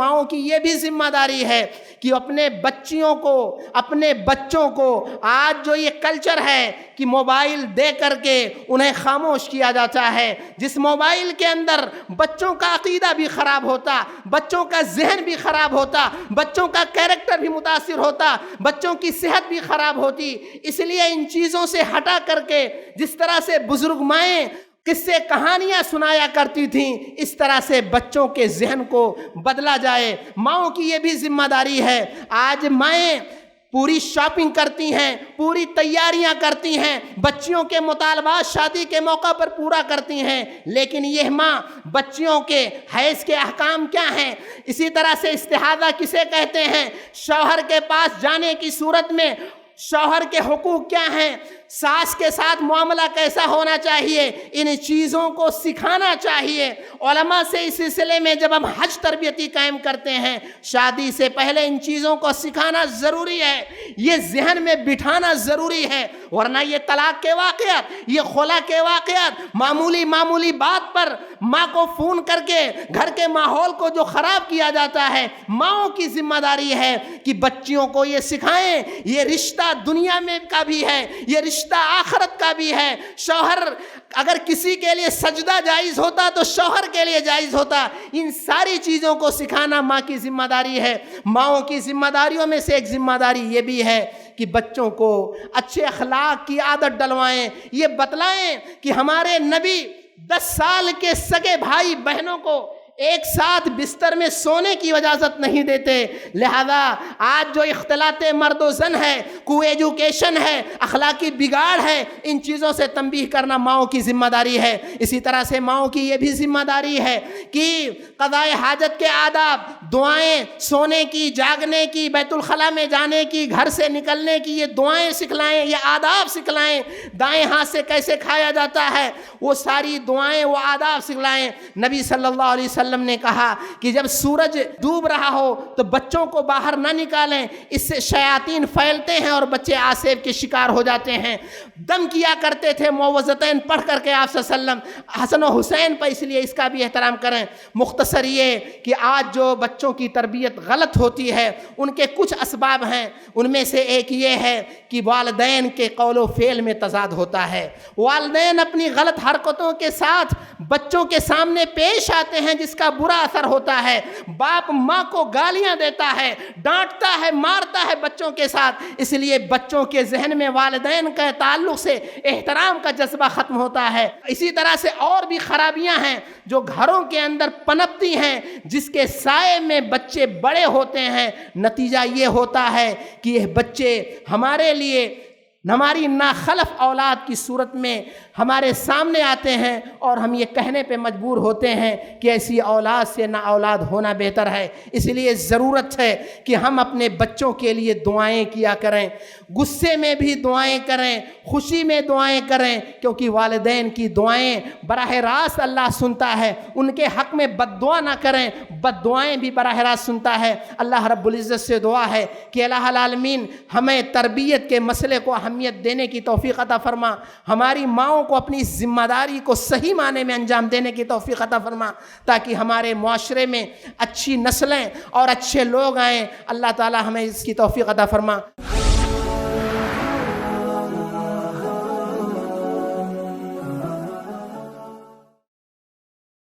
ماؤں کی یہ بھی ذمہ داری ہے کہ اپنے بچوں کو آج جو یہ کلچر ہے کہ موبائل دے کر کے انہیں خاموش کیا جاتا ہے، جس موبائل کے اندر بچوں کا عقیدہ بھی خراب ہوتا، بچوں کا ذہن بھی خراب ہوتا، بچوں کا کیریکٹر بھی متاثر ہوتا، بچوں کی صحت بھی خراب ہوتی۔ اس لیے ان چیزوں سے ہٹا کر کے جس طرح سے بزرگ مائیں قصے کہانیاں سنایا کرتی تھیں، اس طرح سے بچوں کے ذہن کو بدلا جائے۔ ماؤں کی یہ بھی ذمہ داری ہے۔ آج مائیں پوری شاپنگ کرتی ہیں، پوری تیاریاں کرتی ہیں، بچیوں کے مطالبات شادی کے موقع پر پورا کرتی ہیں، لیکن یہ ماں بچیوں کے حیض کے احکام کیا ہیں، اسی طرح سے استحاضہ کسے کہتے ہیں، شوہر کے پاس جانے کی صورت میں شوہر کے حقوق کیا ہیں، ساس کے ساتھ معاملہ کیسا ہونا چاہیے، ان چیزوں کو سکھانا چاہیے۔ علماء سے اس سلسلے میں جب ہم حج تربیتی قائم کرتے ہیں، شادی سے پہلے ان چیزوں کو سکھانا ضروری ہے، یہ ذہن میں بٹھانا ضروری ہے، ورنہ یہ طلاق کے واقعات، یہ خلا کے واقعات معمولی بات پر ماں کو فون کر کے گھر کے ماحول کو جو خراب کیا جاتا ہے۔ ماؤں کی ذمہ داری ہے کہ بچیوں کو یہ سکھائیں، یہ رشتہ دنیا میں کا بھی ہے، یہ رشتہ آخرت کا بھی ہے۔ شوہر اگر کسی کے لیے سجدہ جائز ہوتا تو شوہر کے لیے جائز ہوتا۔ ان ساری چیزوں کو سکھانا ماں کی ذمہ داری ہے۔ ماؤں کی ذمہ داریوں میں سے ایک ذمہ داری یہ بھی ہے کہ بچوں کو اچھے اخلاق کی عادت ڈلوائیں، یہ بتلائیں کہ ہمارے نبی 10 سال کے سگے بھائی بہنوں کو ایک ساتھ بستر میں سونے کی اجازت نہیں دیتے، لہذا آج جو اختلاط مرد و زن ہے، کو ایجوکیشن ہے، اخلاقی بگاڑ ہے، ان چیزوں سے تنبیہ کرنا ماؤں کی ذمہ داری ہے۔ اسی طرح سے ماؤں کی یہ بھی ذمہ داری ہے کہ قضاء حاجت کے آداب، دعائیں، سونے کی، جاگنے کی، بیت الخلاء میں جانے کی، گھر سے نکلنے کی، یہ دعائیں سکھلائیں، یہ آداب سکھلائیں، دائیں ہاتھ سے کیسے کھایا جاتا ہے وہ ساری دعائیں، وہ آداب سکھلائیں۔ نبی صلی اللہ علیہ وسلم نے کہا کہ جب سورج ڈوب رہا ہو تو بچوں کو باہر نہ نکالیں، اس سے شیاطین پھیلتے ہیں اور بچے آسیب کے شکار ہو جاتے ہیں۔ دم کیا کرتے تھے معوذتین پڑھ کر کے آپ صلی اللہ علیہ وسلم حسن و حسین پر، اس لیے اس کا بھی احترام کریں۔ مختصر یہ کہ آج جو بچوں کی تربیت غلط ہوتی ہے ان کے کچھ اسباب ہیں، ان میں سے ایک یہ ہے کہ والدین کے قول و فعل میں تضاد ہوتا ہے۔ والدین اپنی غلط حرکتوں کے ساتھ بچوں کے سامنے پیش آتے ہیں جس کا برا اثر ہوتا ہے۔ باپ ماں کو گالیاں دیتا ہے، ڈانٹتا ہے، مارتا ہے بچوں کے ساتھ، اس لیے بچوں کے ذہن میں والدین کے تعلق سے احترام کا جذبہ ختم ہوتا ہے۔ اسی طرح سے اور بھی خرابیاں ہیں جو گھروں کے اندر پنپتی ہیں، جس کے سائے میں بچے بڑے ہوتے ہیں۔ نتیجہ یہ ہوتا ہے کہ یہ بچے ہمارے لیے، ہماری ناخلف اولاد کی صورت میں ہمارے سامنے آتے ہیں اور ہم یہ کہنے پہ مجبور ہوتے ہیں کہ ایسی اولاد سے نا اولاد ہونا بہتر ہے۔ اس لیے ضرورت ہے کہ ہم اپنے بچوں کے لیے دعائیں کیا کریں، غصے میں بھی دعائیں کریں، خوشی میں دعائیں کریں، کیونکہ والدین کی دعائیں براہ راست اللہ سنتا ہے۔ ان کے حق میں بد دعا نہ کریں، بد دعائیں بھی براہ راست سنتا ہے۔ اللہ رب العزت سے دعا ہے کہ الہ العالمین ہمیں تربیت کے مسئلے کو اہمیت دینے کی توفیق عطا فرما، ہماری ماؤں کو اپنی ذمہ داری کو صحیح معنی میں انجام دینے کی توفیق عطا فرما، تاکہ ہمارے معاشرے میں اچھی نسلیں اور اچھے لوگ آئیں۔ اللہ تعالی ہمیں اس کی توفیق عطا فرما۔